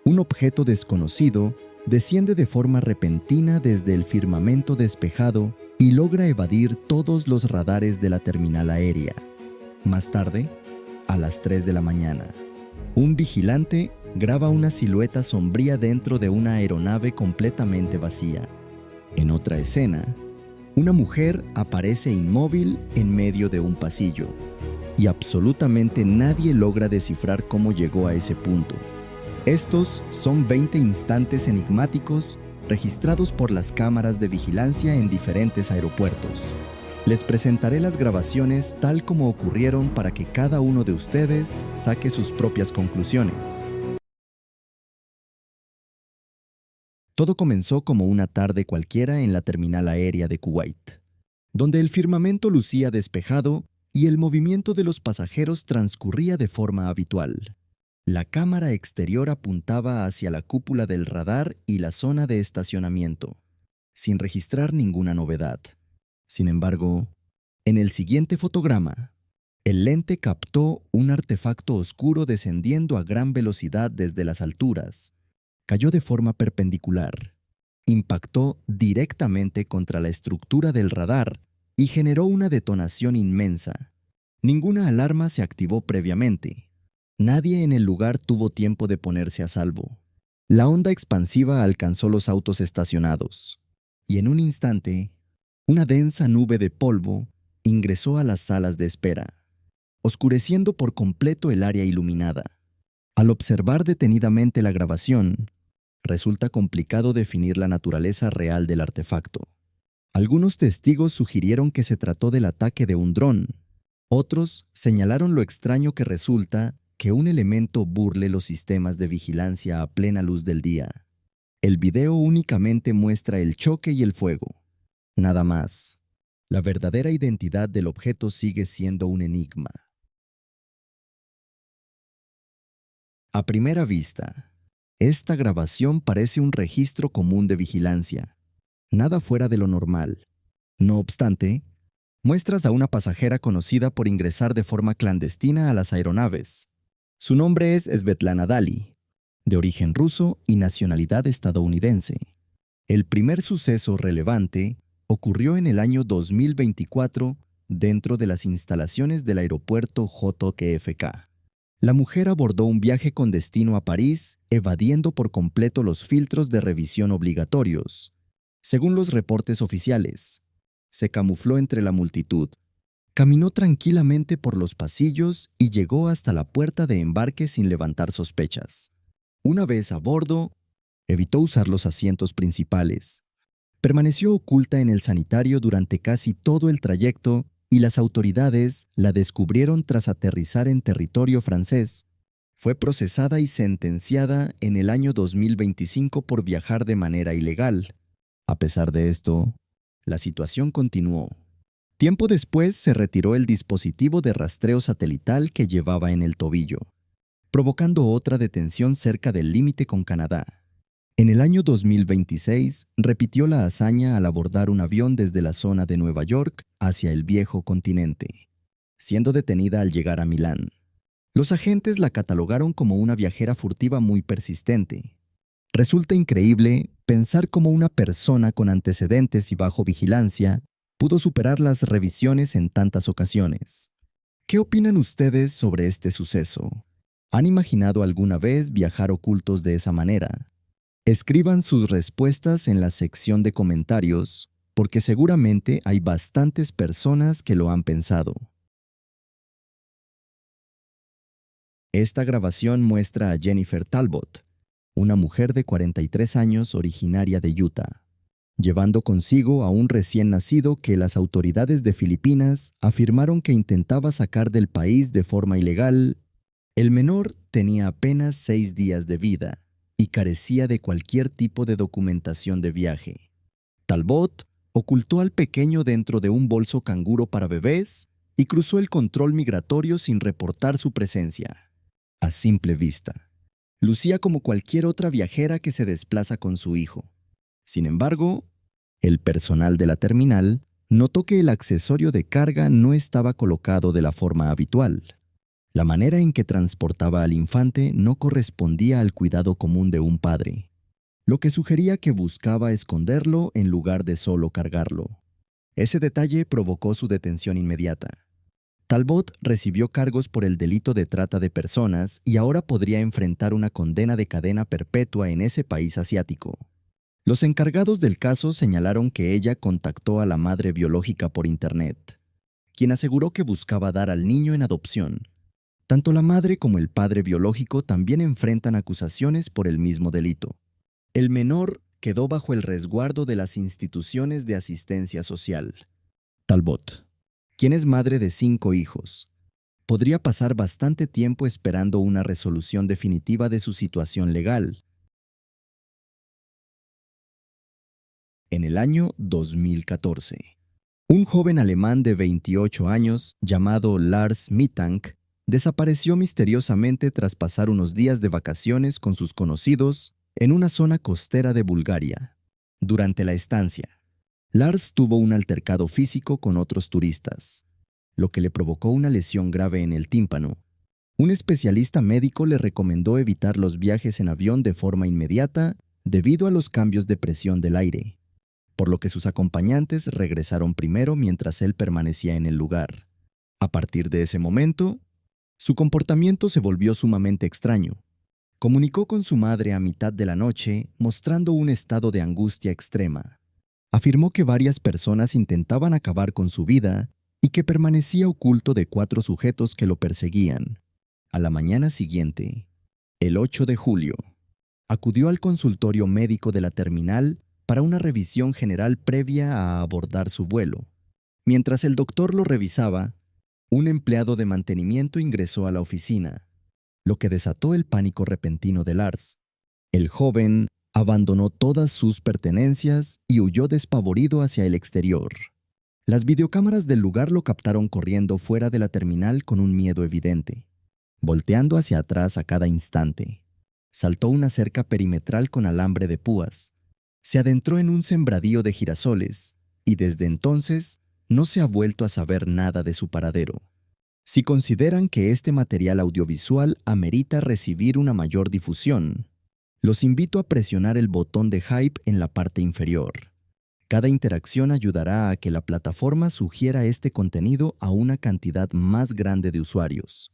Un objeto desconocido desciende de forma repentina desde el firmamento despejado y logra evadir todos los radares de la terminal aérea. Más tarde, a las 3 de la mañana, un vigilante graba una silueta sombría dentro de una aeronave completamente vacía. En otra escena, una mujer aparece inmóvil en medio de un pasillo, y absolutamente nadie logra descifrar cómo llegó a ese punto. Estos son 20 instantes enigmáticos registrados por las cámaras de vigilancia en diferentes aeropuertos. Les presentaré las grabaciones tal como ocurrieron para que cada uno de ustedes saque sus propias conclusiones. Todo comenzó como una tarde cualquiera en la terminal aérea de Kuwait, donde el firmamento lucía despejado y el movimiento de los pasajeros transcurría de forma habitual. La cámara exterior apuntaba hacia la cúpula del radar y la zona de estacionamiento, sin registrar ninguna novedad. Sin embargo, en el siguiente fotograma, el lente captó un artefacto oscuro descendiendo a gran velocidad desde las alturas. Cayó de forma perpendicular, impactó directamente contra la estructura del radar y generó una detonación inmensa. Ninguna alarma se activó previamente. Nadie en el lugar tuvo tiempo de ponerse a salvo. La onda expansiva alcanzó los autos estacionados, y en un instante, una densa nube de polvo ingresó a las salas de espera, oscureciendo por completo el área iluminada. Al observar detenidamente la grabación, resulta complicado definir la naturaleza real del artefacto. Algunos testigos sugirieron que se trató del ataque de un dron. Otros señalaron lo extraño que resulta que un elemento burle los sistemas de vigilancia a plena luz del día. El video únicamente muestra el choque y el fuego. Nada más. La verdadera identidad del objeto sigue siendo un enigma. A primera vista, esta grabación parece un registro común de vigilancia. Nada fuera de lo normal. No obstante, muestras a una pasajera conocida por ingresar de forma clandestina a las aeronaves. Su nombre es Svetlana Dali, de origen ruso y nacionalidad estadounidense. El primer suceso relevante ocurrió en el año 2024 dentro de las instalaciones del aeropuerto JFK. La mujer abordó un viaje con destino a París, evadiendo por completo los filtros de revisión obligatorios. Según los reportes oficiales, se camufló entre la multitud, caminó tranquilamente por los pasillos y llegó hasta la puerta de embarque sin levantar sospechas. Una vez a bordo, evitó usar los asientos principales. Permaneció oculta en el sanitario durante casi todo el trayecto y las autoridades la descubrieron tras aterrizar en territorio francés. Fue procesada y sentenciada en el año 2025 por viajar de manera ilegal. A pesar de esto, la situación continuó. Tiempo después se retiró el dispositivo de rastreo satelital que llevaba en el tobillo, provocando otra detención cerca del límite con Canadá. En el año 2026, repitió la hazaña al abordar un avión desde la zona de Nueva York hacia el viejo continente, siendo detenida al llegar a Milán. Los agentes la catalogaron como una viajera furtiva muy persistente. Resulta increíble pensar cómo una persona con antecedentes y bajo vigilancia pudo superar las revisiones en tantas ocasiones. ¿Qué opinan ustedes sobre este suceso? ¿Han imaginado alguna vez viajar ocultos de esa manera? Escriban sus respuestas en la sección de comentarios, porque seguramente hay bastantes personas que lo han pensado. Esta grabación muestra a Jennifer Talbot, una mujer de 43 años originaria de Utah, llevando consigo a un recién nacido que las autoridades de Filipinas afirmaron que intentaba sacar del país de forma ilegal. El menor tenía apenas 6 días de vida y carecía de cualquier tipo de documentación de viaje. Talbot ocultó al pequeño dentro de un bolso canguro para bebés y cruzó el control migratorio sin reportar su presencia. A simple vista, lucía como cualquier otra viajera que se desplaza con su hijo. Sin embargo, el personal de la terminal notó que el accesorio de carga no estaba colocado de la forma habitual. La manera en que transportaba al infante no correspondía al cuidado común de un padre, lo que sugería que buscaba esconderlo en lugar de solo cargarlo. Ese detalle provocó su detención inmediata. Talbot recibió cargos por el delito de trata de personas y ahora podría enfrentar una condena de cadena perpetua en ese país asiático. Los encargados del caso señalaron que ella contactó a la madre biológica por Internet, quien aseguró que buscaba dar al niño en adopción. Tanto la madre como el padre biológico también enfrentan acusaciones por el mismo delito. El menor quedó bajo el resguardo de las instituciones de asistencia social. Talbot, quien es madre de 5 hijos, podría pasar bastante tiempo esperando una resolución definitiva de su situación legal. En el año 2014, un joven alemán de 28 años, llamado Lars Mittank, desapareció misteriosamente tras pasar unos días de vacaciones con sus conocidos en una zona costera de Bulgaria. Durante la estancia, Lars tuvo un altercado físico con otros turistas, lo que le provocó una lesión grave en el tímpano. Un especialista médico le recomendó evitar los viajes en avión de forma inmediata debido a los cambios de presión del aire, por lo que sus acompañantes regresaron primero mientras él permanecía en el lugar. A partir de ese momento, su comportamiento se volvió sumamente extraño. Comunicó con su madre a mitad de la noche, mostrando un estado de angustia extrema. Afirmó que varias personas intentaban acabar con su vida y que permanecía oculto de 4 sujetos que lo perseguían. A la mañana siguiente, el 8 de julio, acudió al consultorio médico de la terminal para una revisión general previa a abordar su vuelo. Mientras el doctor lo revisaba, un empleado de mantenimiento ingresó a la oficina, lo que desató el pánico repentino de Lars. El joven abandonó todas sus pertenencias y huyó despavorido hacia el exterior. Las videocámaras del lugar lo captaron corriendo fuera de la terminal con un miedo evidente, volteando hacia atrás a cada instante. Saltó una cerca perimetral con alambre de púas, se adentró en un sembradío de girasoles y desde entonces no se ha vuelto a saber nada de su paradero. Si consideran que este material audiovisual amerita recibir una mayor difusión, los invito a presionar el botón de hype en la parte inferior. Cada interacción ayudará a que la plataforma sugiera este contenido a una cantidad más grande de usuarios.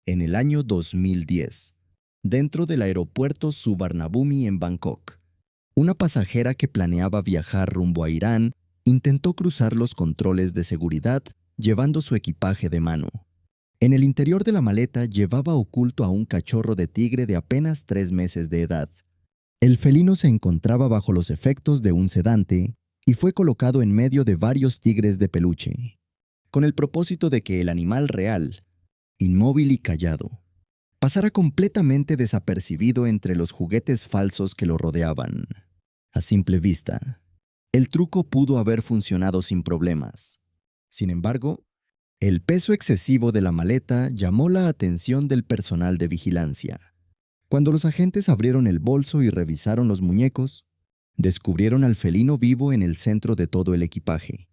En el año 2010, dentro del aeropuerto Suvarnabhumi en Bangkok, una pasajera que planeaba viajar rumbo a Irán intentó cruzar los controles de seguridad llevando su equipaje de mano. En el interior de la maleta llevaba oculto a un cachorro de tigre de apenas 3 meses de edad. El felino se encontraba bajo los efectos de un sedante y fue colocado en medio de varios tigres de peluche, con el propósito de que el animal real, inmóvil y callado, pasara completamente desapercibido entre los juguetes falsos que lo rodeaban. A simple vista, el truco pudo haber funcionado sin problemas. Sin embargo, el peso excesivo de la maleta llamó la atención del personal de vigilancia. Cuando los agentes abrieron el bolso y revisaron los muñecos, descubrieron al felino vivo en el centro de todo el equipaje.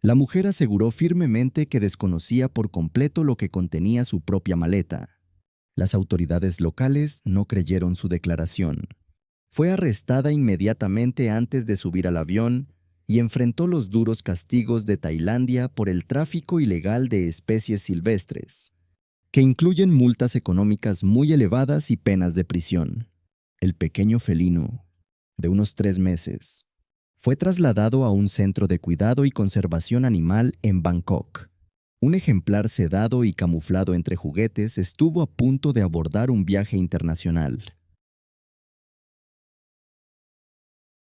La mujer aseguró firmemente que desconocía por completo lo que contenía su propia maleta. Las autoridades locales no creyeron su declaración. Fue arrestada inmediatamente antes de subir al avión y enfrentó los duros castigos de Tailandia por el tráfico ilegal de especies silvestres, que incluyen multas económicas muy elevadas y penas de prisión. El pequeño felino, de unos 3 meses, fue trasladado a un centro de cuidado y conservación animal en Bangkok. Un ejemplar sedado y camuflado entre juguetes estuvo a punto de abordar un viaje internacional.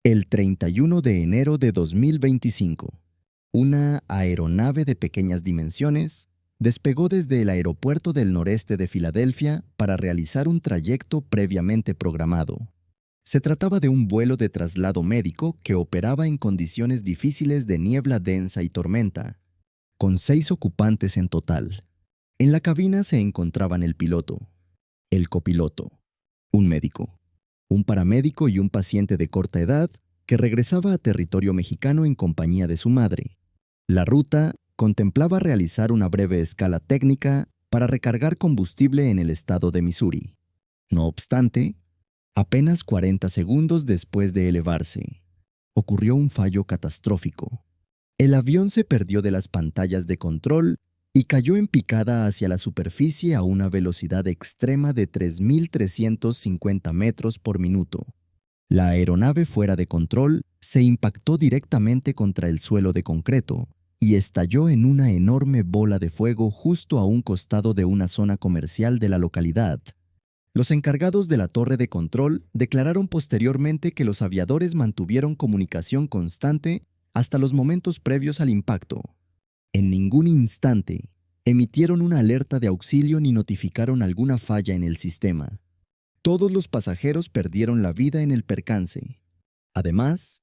El 31 de enero de 2025, una aeronave de pequeñas dimensiones despegó desde el aeropuerto del noreste de Filadelfia para realizar un trayecto previamente programado. Se trataba de un vuelo de traslado médico que operaba en condiciones difíciles de niebla densa y tormenta, con 6 ocupantes en total. En la cabina se encontraban el piloto, el copiloto, un médico, un paramédico y un paciente de corta edad que regresaba a territorio mexicano en compañía de su madre. La ruta contemplaba realizar una breve escala técnica para recargar combustible en el estado de Missouri. No obstante, apenas 40 segundos después de elevarse, ocurrió un fallo catastrófico. El avión se perdió de las pantallas de control y cayó en picada hacia la superficie a una velocidad extrema de 3.350 metros por minuto. La aeronave fuera de control se impactó directamente contra el suelo de concreto y estalló en una enorme bola de fuego justo a un costado de una zona comercial de la localidad. Los encargados de la torre de control declararon posteriormente que los aviadores mantuvieron comunicación constante hasta los momentos previos al impacto. En ningún instante emitieron una alerta de auxilio ni notificaron alguna falla en el sistema. Todos los pasajeros perdieron la vida en el percance. Además,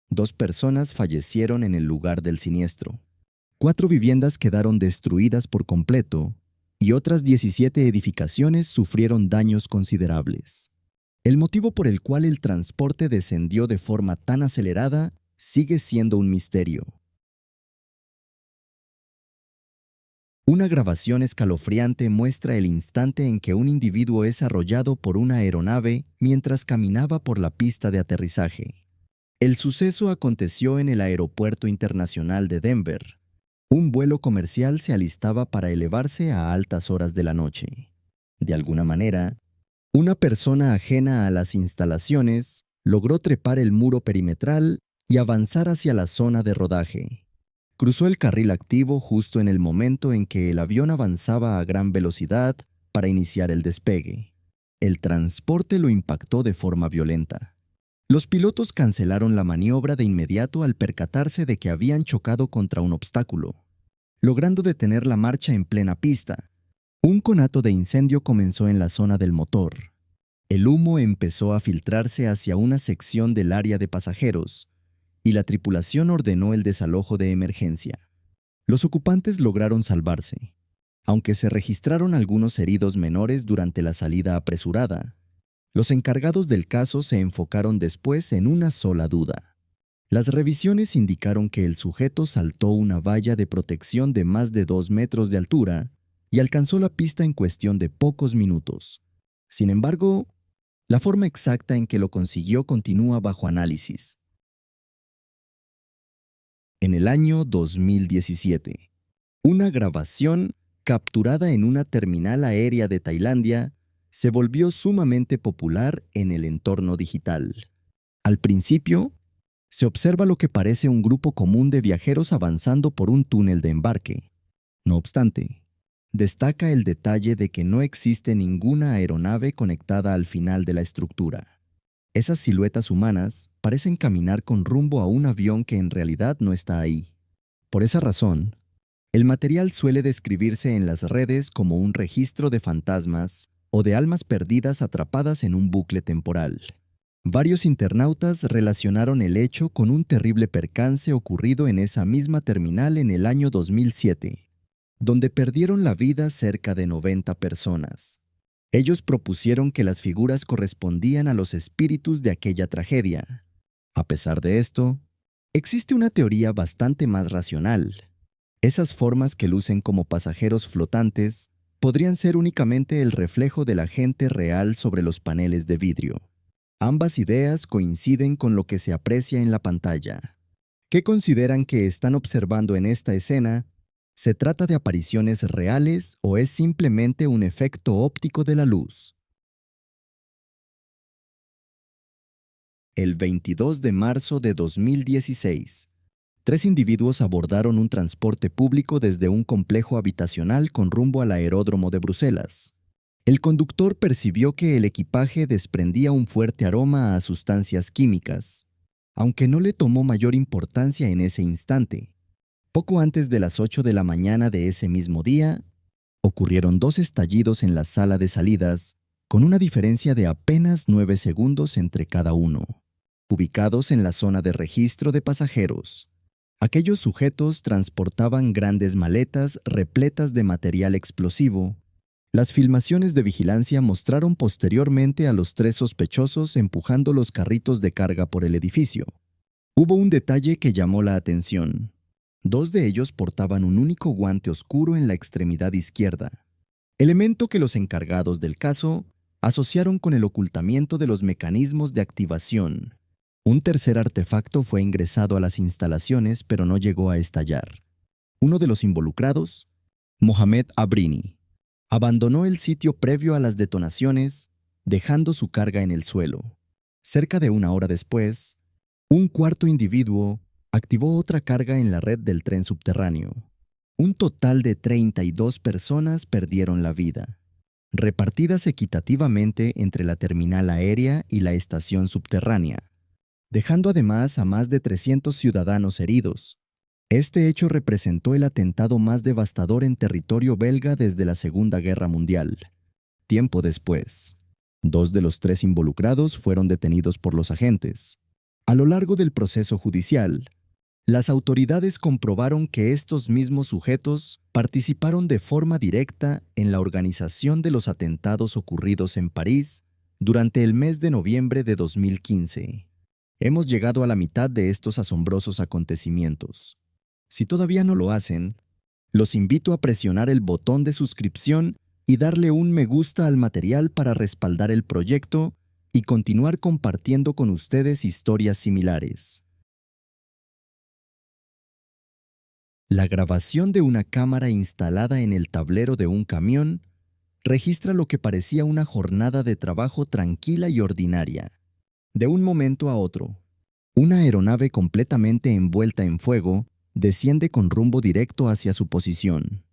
2 personas fallecieron en el lugar del siniestro. 4 viviendas quedaron destruidas por completo y otras 17 edificaciones sufrieron daños considerables. El motivo por el cual el transporte descendió de forma tan acelerada sigue siendo un misterio. Una grabación escalofriante muestra el instante en que un individuo es arrollado por una aeronave mientras caminaba por la pista de aterrizaje. El suceso aconteció en el Aeropuerto Internacional de Denver. Un vuelo comercial se alistaba para elevarse a altas horas de la noche. De alguna manera, una persona ajena a las instalaciones logró trepar el muro perimetral y avanzar hacia la zona de rodaje. Cruzó el carril activo justo en el momento en que el avión avanzaba a gran velocidad para iniciar el despegue. El transporte lo impactó de forma violenta. Los pilotos cancelaron la maniobra de inmediato al percatarse de que habían chocado contra un obstáculo, logrando detener la marcha en plena pista. Un conato de incendio comenzó en la zona del motor. El humo empezó a filtrarse hacia una sección del área de pasajeros, y la tripulación ordenó el desalojo de emergencia. Los ocupantes lograron salvarse, aunque se registraron algunos heridos menores durante la salida apresurada. Los encargados del caso se enfocaron después en una sola duda. Las revisiones indicaron que el sujeto saltó una valla de protección de más de 2 metros de altura y alcanzó la pista en cuestión de pocos minutos. Sin embargo, la forma exacta en que lo consiguió continúa bajo análisis. En el año 2017, una grabación capturada en una terminal aérea de Tailandia se volvió sumamente popular en el entorno digital. Al principio, se observa lo que parece un grupo común de viajeros avanzando por un túnel de embarque. No obstante, destaca el detalle de que no existe ninguna aeronave conectada al final de la estructura. Esas siluetas humanas parecen caminar con rumbo a un avión que en realidad no está ahí. Por esa razón, el material suele describirse en las redes como un registro de fantasmas o de almas perdidas atrapadas en un bucle temporal. Varios internautas relacionaron el hecho con un terrible percance ocurrido en esa misma terminal en el año 2007, donde perdieron la vida cerca de 90 personas. Ellos propusieron que las figuras correspondían a los espíritus de aquella tragedia. A pesar de esto, existe una teoría bastante más racional. Esas formas que lucen como pasajeros flotantes podrían ser únicamente el reflejo de la gente real sobre los paneles de vidrio. Ambas ideas coinciden con lo que se aprecia en la pantalla. ¿Qué consideran que están observando en esta escena? ¿Se trata de apariciones reales o es simplemente un efecto óptico de la luz? El 22 de marzo de 2016, 3 individuos abordaron un transporte público desde un complejo habitacional con rumbo al aeródromo de Bruselas. El conductor percibió que el equipaje desprendía un fuerte aroma a sustancias químicas, aunque no le tomó mayor importancia en ese instante. Poco antes de las 8 de la mañana de ese mismo día, ocurrieron 2 estallidos en la sala de salidas, con una diferencia de apenas 9 segundos entre cada uno, ubicados en la zona de registro de pasajeros. Aquellos sujetos transportaban grandes maletas repletas de material explosivo. Las filmaciones de vigilancia mostraron posteriormente a los 3 sospechosos empujando los carritos de carga por el edificio. Hubo un detalle que llamó la atención. Dos de ellos portaban un único guante oscuro en la extremidad izquierda, elemento que los encargados del caso asociaron con el ocultamiento de los mecanismos de activación. Un tercer artefacto fue ingresado a las instalaciones pero no llegó a estallar. Uno de los involucrados, Mohamed Abrini, abandonó el sitio previo a las detonaciones, dejando su carga en el suelo. Cerca de una hora después, un cuarto individuo activó otra carga en la red del tren subterráneo. Un total de 32 personas perdieron la vida, repartidas equitativamente entre la terminal aérea y la estación subterránea, dejando además a más de 300 ciudadanos heridos. Este hecho representó el atentado más devastador en territorio belga desde la Segunda Guerra Mundial. Tiempo después, dos de los tres involucrados fueron detenidos por los agentes. A lo largo del proceso judicial, las autoridades comprobaron que estos mismos sujetos participaron de forma directa en la organización de los atentados ocurridos en París durante el mes de noviembre de 2015. Hemos llegado a la mitad de estos asombrosos acontecimientos. Si todavía no lo hacen, los invito a presionar el botón de suscripción y darle un me gusta al material para respaldar el proyecto y continuar compartiendo con ustedes historias similares. La grabación de una cámara instalada en el tablero de un camión registra lo que parecía una jornada de trabajo tranquila y ordinaria. De un momento a otro, una aeronave completamente envuelta en fuego desciende con rumbo directo hacia su posición.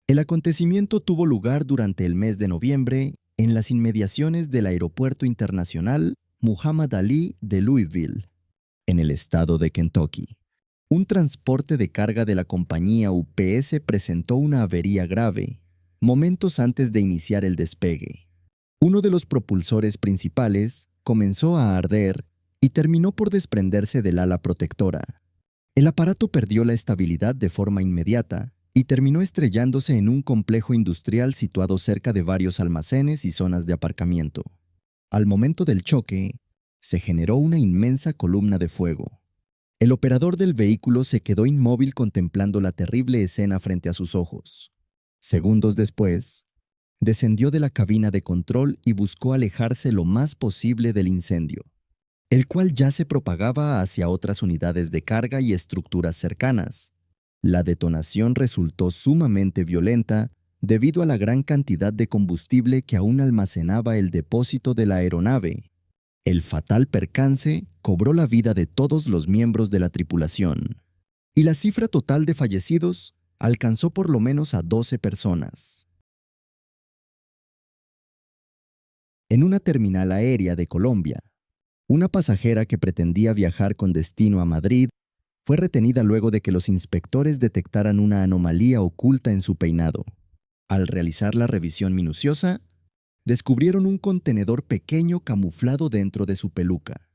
El acontecimiento tuvo lugar durante el mes de noviembre en las inmediaciones del Aeropuerto Internacional Muhammad Ali de Louisville, en el estado de Kentucky. Un transporte de carga de la compañía UPS presentó una avería grave, momentos antes de iniciar el despegue. Uno de los propulsores principales comenzó a arder y terminó por desprenderse del ala protectora. El aparato perdió la estabilidad de forma inmediata y terminó estrellándose en un complejo industrial situado cerca de varios almacenes y zonas de aparcamiento. Al momento del choque, se generó una inmensa columna de fuego. El operador del vehículo se quedó inmóvil contemplando la terrible escena frente a sus ojos. Segundos después, descendió de la cabina de control y buscó alejarse lo más posible del incendio, el cual ya se propagaba hacia otras unidades de carga y estructuras cercanas. La detonación resultó sumamente violenta debido a la gran cantidad de combustible que aún almacenaba el depósito de la aeronave. El fatal percance cobró la vida de todos los miembros de la tripulación, y la cifra total de fallecidos alcanzó por lo menos a 12 personas. En una terminal aérea de Colombia, una pasajera que pretendía viajar con destino a Madrid fue retenida luego de que los inspectores detectaran una anomalía oculta en su peinado. Al realizar la revisión minuciosa, descubrieron un contenedor pequeño camuflado dentro de su peluca.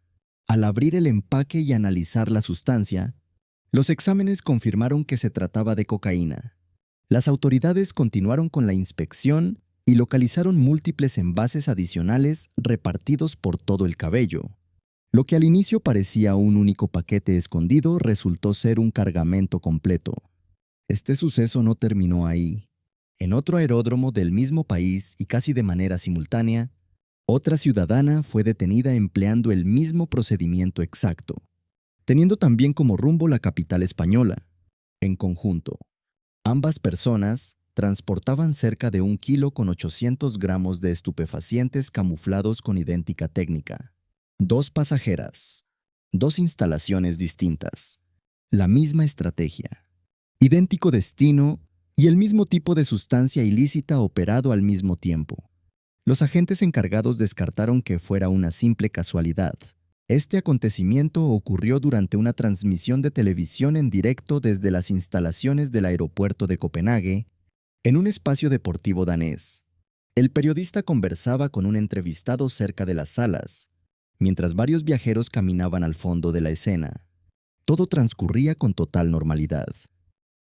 Al abrir el empaque y analizar la sustancia, los exámenes confirmaron que se trataba de cocaína. Las autoridades continuaron con la inspección y localizaron múltiples envases adicionales repartidos por todo el cabello. Lo que al inicio parecía un único paquete escondido resultó ser un cargamento completo. Este suceso no terminó ahí. En otro aeródromo del mismo país y casi de manera simultánea, otra ciudadana fue detenida empleando el mismo procedimiento exacto, teniendo también como rumbo la capital española. En conjunto, ambas personas transportaban cerca de 1 kilo con 800 gramos de estupefacientes camuflados con idéntica técnica. 2 pasajeras, 2 instalaciones distintas, la misma estrategia, idéntico destino y el mismo tipo de sustancia ilícita operado al mismo tiempo. Los agentes encargados descartaron que fuera una simple casualidad. Este acontecimiento ocurrió durante una transmisión de televisión en directo desde las instalaciones del aeropuerto de Copenhague, en un espacio deportivo danés. El periodista conversaba con un entrevistado cerca de las salas, mientras varios viajeros caminaban al fondo de la escena. Todo transcurría con total normalidad.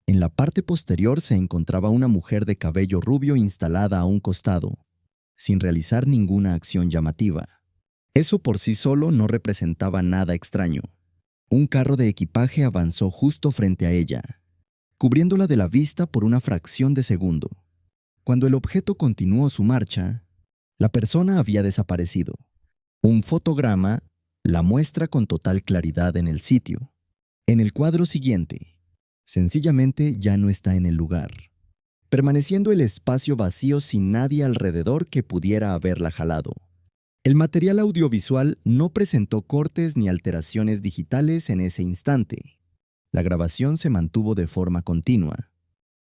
En la parte posterior se encontraba una mujer de cabello rubio instalada a un costado, sin realizar ninguna acción llamativa. Eso por sí solo no representaba nada extraño. Un carro de equipaje avanzó justo frente a ella. cubriéndola de la vista por una fracción de segundo. Cuando el objeto continuó su marcha, la persona había desaparecido. Un fotograma la muestra con total claridad en el sitio. En el cuadro siguiente, sencillamente ya no está en el lugar, permaneciendo el espacio vacío sin nadie alrededor que pudiera haberla jalado. El material audiovisual no presentó cortes ni alteraciones digitales en ese instante. La grabación se mantuvo de forma continua.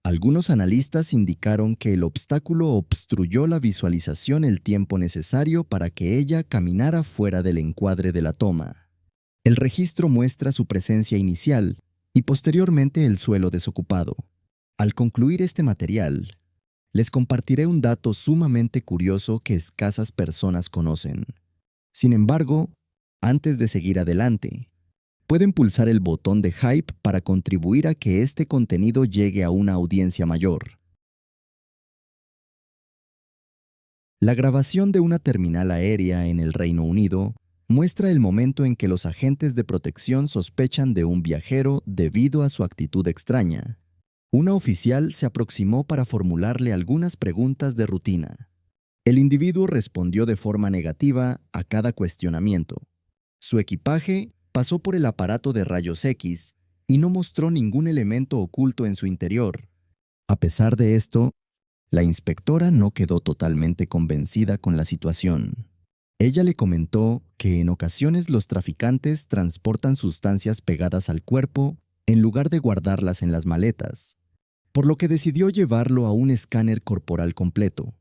Algunos analistas indicaron que el obstáculo obstruyó la visualización el tiempo necesario para que ella caminara fuera del encuadre de la toma. El registro muestra su presencia inicial y posteriormente el suelo desocupado. Al concluir este material, les compartiré un dato sumamente curioso que escasas personas conocen. Sin embargo, antes de seguir adelante, pueden pulsar el botón de hype para contribuir a que este contenido llegue a una audiencia mayor. La grabación de una terminal aérea en el Reino Unido muestra el momento en que los agentes de protección sospechan de un viajero debido a su actitud extraña. Una oficial se aproximó para formularle algunas preguntas de rutina. El individuo respondió de forma negativa a cada cuestionamiento. Su equipaje pasó por el aparato de rayos X y no mostró ningún elemento oculto en su interior. A pesar de esto, la inspectora no quedó totalmente convencida con la situación. Ella le comentó que en ocasiones los traficantes transportan sustancias pegadas al cuerpo en lugar de guardarlas en las maletas, por lo que decidió llevarlo a un escáner corporal completo.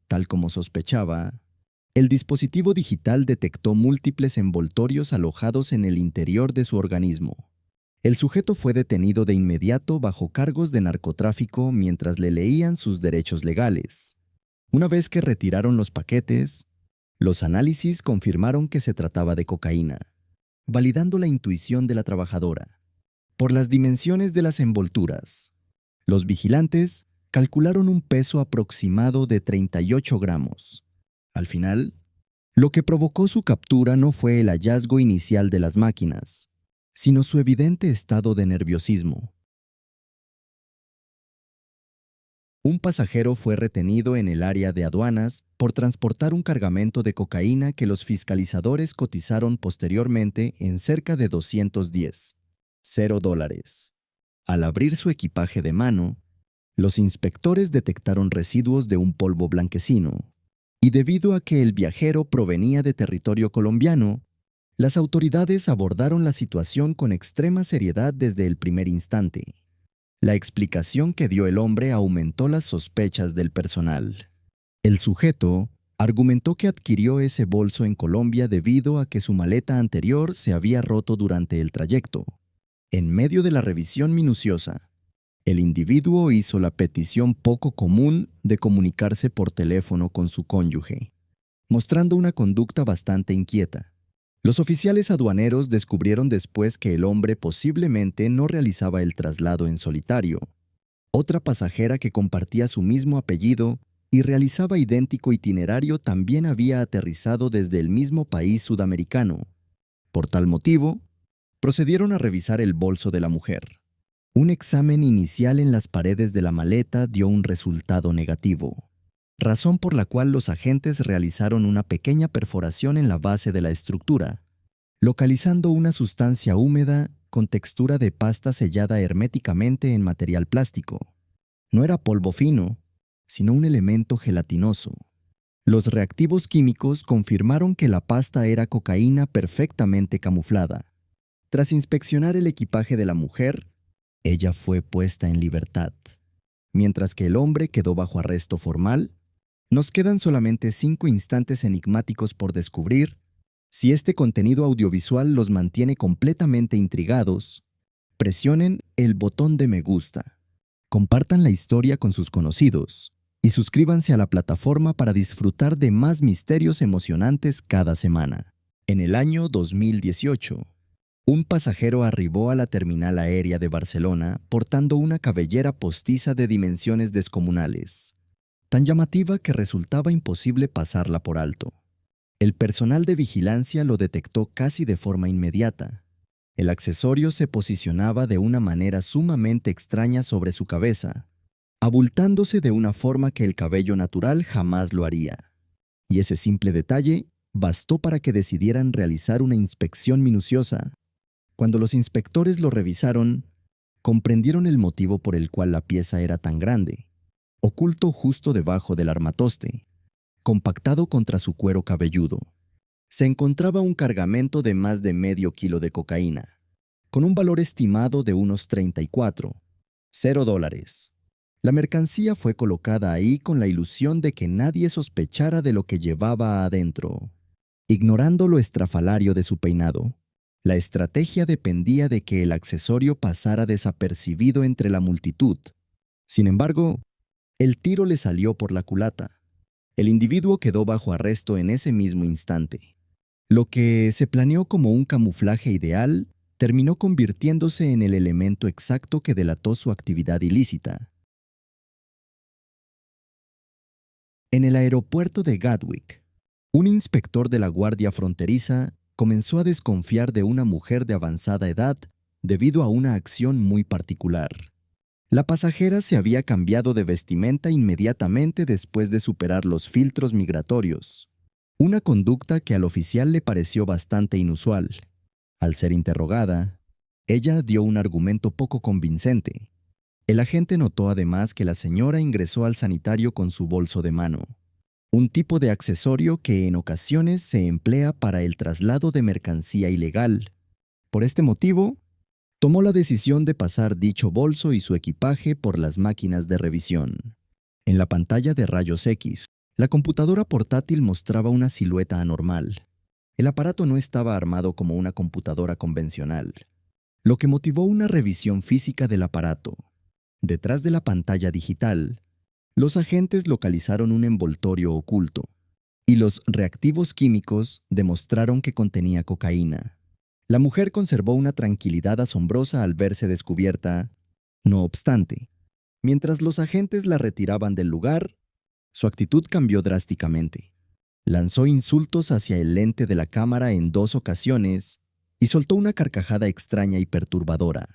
Tal como sospechaba, el dispositivo digital detectó múltiples envoltorios alojados en el interior de su organismo. El sujeto fue detenido de inmediato bajo cargos de narcotráfico mientras le leían sus derechos legales. Una vez que retiraron los paquetes, los análisis confirmaron que se trataba de cocaína, validando la intuición de la trabajadora. Por las dimensiones de las envolturas, los vigilantes calcularon un peso aproximado de 38 gramos. Al final, lo que provocó su captura no fue el hallazgo inicial de las máquinas, sino su evidente estado de nerviosismo. Un pasajero fue retenido en el área de aduanas por transportar un cargamento de cocaína que los fiscalizadores cotizaron posteriormente en cerca de $210. Al abrir su equipaje de mano, los inspectores detectaron residuos de un polvo blanquecino, y debido a que el viajero provenía de territorio colombiano, las autoridades abordaron la situación con extrema seriedad desde el primer instante. La explicación que dio el hombre aumentó las sospechas del personal. El sujeto argumentó que adquirió ese bolso en Colombia debido a que su maleta anterior se había roto durante el trayecto. En medio de la revisión minuciosa, el individuo hizo la petición poco común de comunicarse por teléfono con su cónyuge, mostrando una conducta bastante inquieta. Los oficiales aduaneros descubrieron después que el hombre posiblemente no realizaba el traslado en solitario. Otra pasajera que compartía su mismo apellido y realizaba idéntico itinerario también había aterrizado desde el mismo país sudamericano. Por tal motivo, procedieron a revisar el bolso de la mujer. Un examen inicial en las paredes de la maleta dio un resultado negativo, razón por la cual los agentes realizaron una pequeña perforación en la base de la estructura, localizando una sustancia húmeda con textura de pasta sellada herméticamente en material plástico. No era polvo fino, sino un elemento gelatinoso. Los reactivos químicos confirmaron que la pasta era cocaína perfectamente camuflada. Tras inspeccionar el equipaje de la mujer, ella fue puesta en libertad. Mientras que el hombre quedó bajo arresto formal, nos quedan solamente 5 instantes enigmáticos por descubrir. Si este contenido audiovisual los mantiene completamente intrigados, presionen el botón de me gusta, compartan la historia con sus conocidos y suscríbanse a la plataforma para disfrutar de más misterios emocionantes cada semana. En el año 2018, un pasajero arribó a la terminal aérea de Barcelona portando una cabellera postiza de dimensiones descomunales, tan llamativa que resultaba imposible pasarla por alto. El personal de vigilancia lo detectó casi de forma inmediata. El accesorio se posicionaba de una manera sumamente extraña sobre su cabeza, abultándose de una forma que el cabello natural jamás lo haría. Y ese simple detalle bastó para que decidieran realizar una inspección minuciosa. Cuando los inspectores lo revisaron, comprendieron el motivo por el cual la pieza era tan grande. Oculto justo debajo del armatoste, compactado contra su cuero cabelludo, se encontraba un cargamento de más de medio kilo de cocaína, con un valor estimado de unos $0. La mercancía fue colocada ahí con la ilusión de que nadie sospechara de lo que llevaba adentro. Ignorando lo estrafalario de su peinado, la estrategia dependía de que el accesorio pasara desapercibido entre la multitud. Sin embargo, el tiro le salió por la culata. El individuo quedó bajo arresto en ese mismo instante. Lo que se planeó como un camuflaje ideal terminó convirtiéndose en el elemento exacto que delató su actividad ilícita. En el aeropuerto de Gatwick, un inspector de la Guardia Fronteriza comenzó a desconfiar de una mujer de avanzada edad debido a una acción muy particular. La pasajera se había cambiado de vestimenta inmediatamente después de superar los filtros migratorios, una conducta que al oficial le pareció bastante inusual. Al ser interrogada, ella dio un argumento poco convincente. El agente notó además que la señora ingresó al sanitario con su bolso de mano, un tipo de accesorio que en ocasiones se emplea para el traslado de mercancía ilegal. Por este motivo, tomó la decisión de pasar dicho bolso y su equipaje por las máquinas de revisión. En la pantalla de rayos X, la computadora portátil mostraba una silueta anormal. El aparato no estaba armado como una computadora convencional, lo que motivó una revisión física del aparato. Detrás de la pantalla digital, los agentes localizaron un envoltorio oculto, y los reactivos químicos demostraron que contenía cocaína. La mujer conservó una tranquilidad asombrosa al verse descubierta. No obstante, mientras los agentes la retiraban del lugar, su actitud cambió drásticamente. Lanzó insultos hacia el lente de la cámara en 2 ocasiones y soltó una carcajada extraña y perturbadora.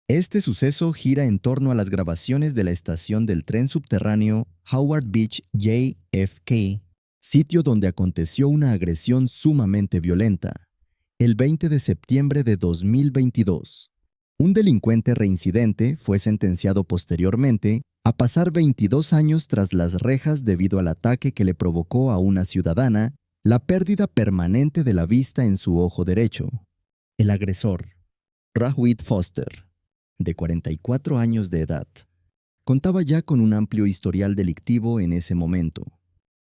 Este suceso gira en torno a las grabaciones de la estación del tren subterráneo Howard Beach JFK, sitio donde aconteció una agresión sumamente violenta, el 20 de septiembre de 2022. Un delincuente reincidente fue sentenciado posteriormente a pasar 22 años tras las rejas debido al ataque que le provocó a una ciudadana la pérdida permanente de la vista en su ojo derecho. El agresor, Rahwit Foster, de 44 años de edad, contaba ya con un amplio historial delictivo en ese momento.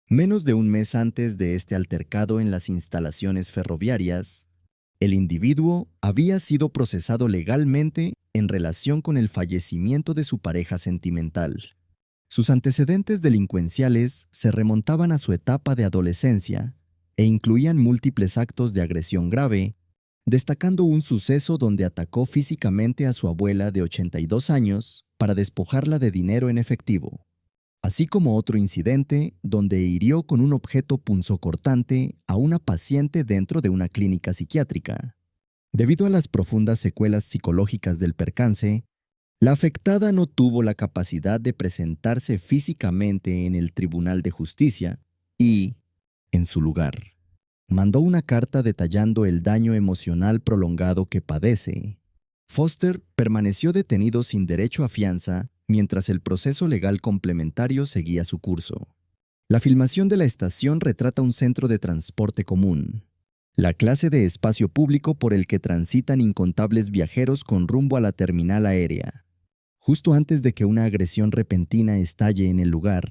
Menos de un mes antes de este altercado en las instalaciones ferroviarias, el individuo había sido procesado legalmente en relación con el fallecimiento de su pareja sentimental. Sus antecedentes delincuenciales se remontaban a su etapa de adolescencia e incluían múltiples actos de agresión grave, destacando un suceso donde atacó físicamente a su abuela de 82 años para despojarla de dinero en efectivo, así como otro incidente donde hirió con un objeto punzocortante a una paciente dentro de una clínica psiquiátrica. Debido a las profundas secuelas psicológicas del percance, la afectada no tuvo la capacidad de presentarse físicamente en el Tribunal de Justicia y, en su lugar, mandó una carta detallando el daño emocional prolongado que padece. Foster permaneció detenido sin derecho a fianza mientras el proceso legal complementario seguía su curso. La filmación de la estación retrata un centro de transporte común, la clase de espacio público por el que transitan incontables viajeros con rumbo a la terminal aérea. Justo antes de que una agresión repentina estalle en el lugar,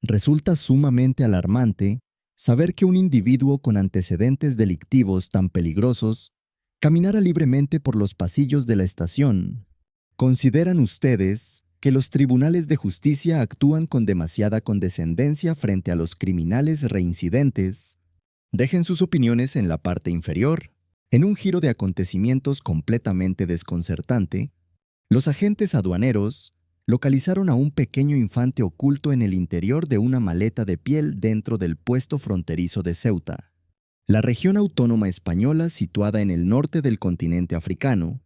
resulta sumamente alarmante saber que un individuo con antecedentes delictivos tan peligrosos caminara libremente por los pasillos de la estación. ¿Consideran ustedes que los tribunales de justicia actúan con demasiada condescendencia frente a los criminales reincidentes? Dejen sus opiniones en la parte inferior. En un giro de acontecimientos completamente desconcertante, los agentes aduaneros localizaron a un pequeño infante oculto en el interior de una maleta de piel dentro del puesto fronterizo de Ceuta. la región autónoma española situada en el norte del continente africano,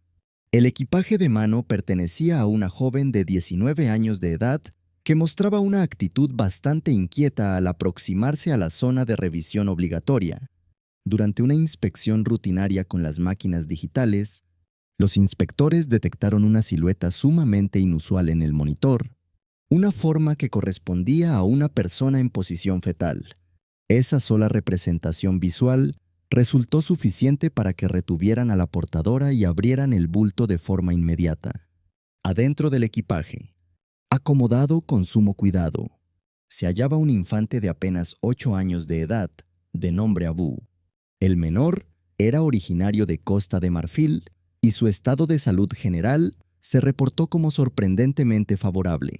el equipaje de mano pertenecía a una joven de 19 años de edad que mostraba una actitud bastante inquieta al aproximarse a la zona de revisión obligatoria. Durante una inspección rutinaria con las máquinas digitales, los inspectores detectaron una silueta sumamente inusual en el monitor, una forma que correspondía a una persona en posición fetal. Esa sola representación visual resultó suficiente para que retuvieran a la portadora y abrieran el bulto de forma inmediata. Adentro del equipaje, acomodado con sumo cuidado, se hallaba un infante de apenas 8 años de edad, de nombre Abu. El menor era originario de Costa de Marfil y su estado de salud general se reportó como sorprendentemente favorable.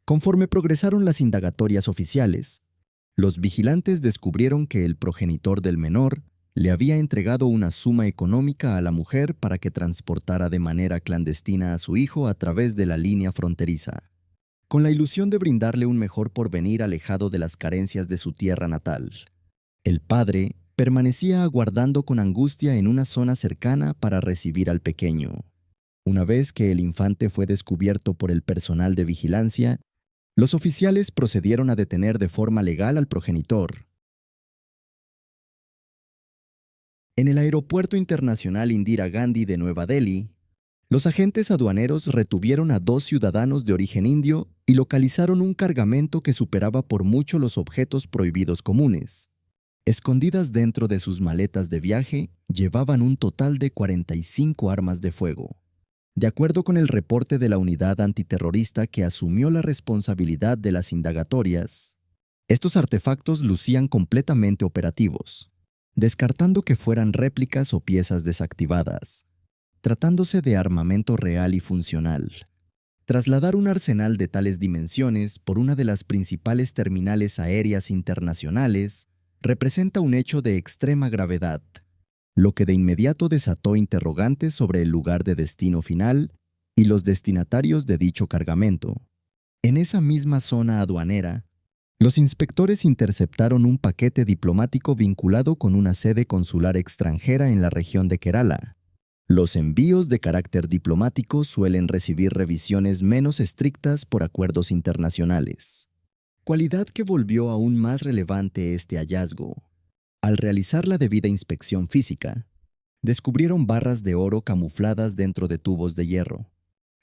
Conforme progresaron las indagatorias oficiales, los vigilantes descubrieron que el progenitor del menor le había entregado una suma económica a la mujer para que transportara de manera clandestina a su hijo a través de la línea fronteriza, con la ilusión de brindarle un mejor porvenir alejado de las carencias de su tierra natal. El padre permanecía aguardando con angustia en una zona cercana para recibir al pequeño. Una vez que el infante fue descubierto por el personal de vigilancia, los oficiales procedieron a detener de forma legal al progenitor. En el Aeropuerto Internacional Indira Gandhi de Nueva Delhi, los agentes aduaneros retuvieron a 2 ciudadanos de origen indio y localizaron un cargamento que superaba por mucho los objetos prohibidos comunes. Escondidas dentro de sus maletas de viaje, llevaban un total de 45 armas de fuego. De acuerdo con el reporte de la unidad antiterrorista que asumió la responsabilidad de las indagatorias, estos artefactos lucían completamente operativos, descartando que fueran réplicas o piezas desactivadas, tratándose de armamento real y funcional. Trasladar un arsenal de tales dimensiones por una de las principales terminales aéreas internacionales representa un hecho de extrema gravedad, lo que de inmediato desató interrogantes sobre el lugar de destino final y los destinatarios de dicho cargamento. En esa misma zona aduanera, los inspectores interceptaron un paquete diplomático vinculado con una sede consular extranjera en la región de Kerala. Los envíos de carácter diplomático suelen recibir revisiones menos estrictas por acuerdos internacionales, cualidad que volvió aún más relevante este hallazgo. Al realizar la debida inspección física, descubrieron barras de oro camufladas dentro de tubos de hierro,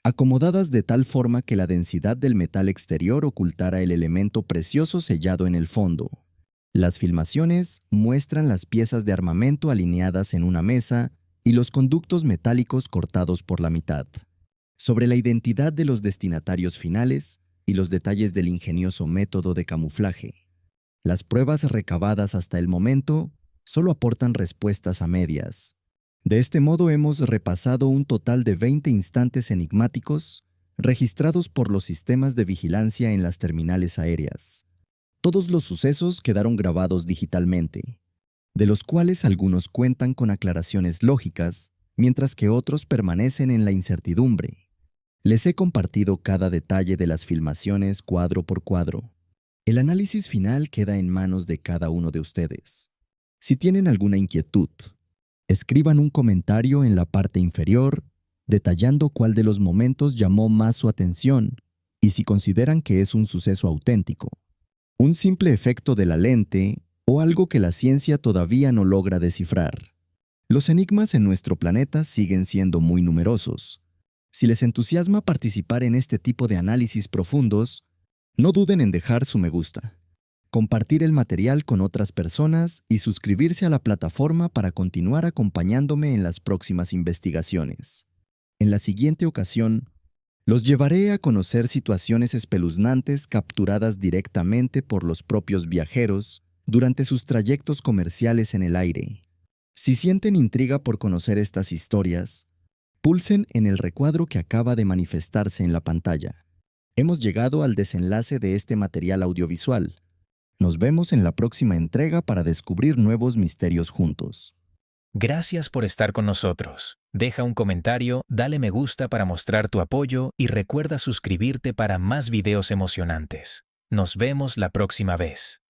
acomodadas de tal forma que la densidad del metal exterior ocultara el elemento precioso sellado en el fondo. Las filmaciones muestran las piezas de armamento alineadas en una mesa y los conductos metálicos cortados por la mitad. Sobre la identidad de los destinatarios finales y los detalles del ingenioso método de camuflaje, las pruebas recabadas hasta el momento solo aportan respuestas a medias. De este modo hemos repasado un total de 20 instantes enigmáticos registrados por los sistemas de vigilancia en las terminales aéreas. Todos los sucesos quedaron grabados digitalmente, de los cuales algunos cuentan con aclaraciones lógicas, mientras que otros permanecen en la incertidumbre. Les he compartido cada detalle de las filmaciones cuadro por cuadro. El análisis final queda en manos de cada uno de ustedes. Si tienen alguna inquietud, escriban un comentario en la parte inferior detallando cuál de los momentos llamó más su atención y si consideran que es un suceso auténtico, un simple efecto de la lente o algo que la ciencia todavía no logra descifrar. Los enigmas en nuestro planeta siguen siendo muy numerosos. Si les entusiasma participar en este tipo de análisis profundos, no duden en dejar su me gusta, compartir el material con otras personas y suscribirse a la plataforma para continuar acompañándome en las próximas investigaciones. En la siguiente ocasión, los llevaré a conocer situaciones espeluznantes capturadas directamente por los propios viajeros durante sus trayectos comerciales en el aire. Si sienten intriga por conocer estas historias, pulsen en el recuadro que acaba de manifestarse en la pantalla. Hemos llegado al desenlace de este material audiovisual. Nos vemos en la próxima entrega para descubrir nuevos misterios juntos. Gracias por estar con nosotros. Deja un comentario, dale me gusta para mostrar tu apoyo y recuerda suscribirte para más videos emocionantes. Nos vemos la próxima vez.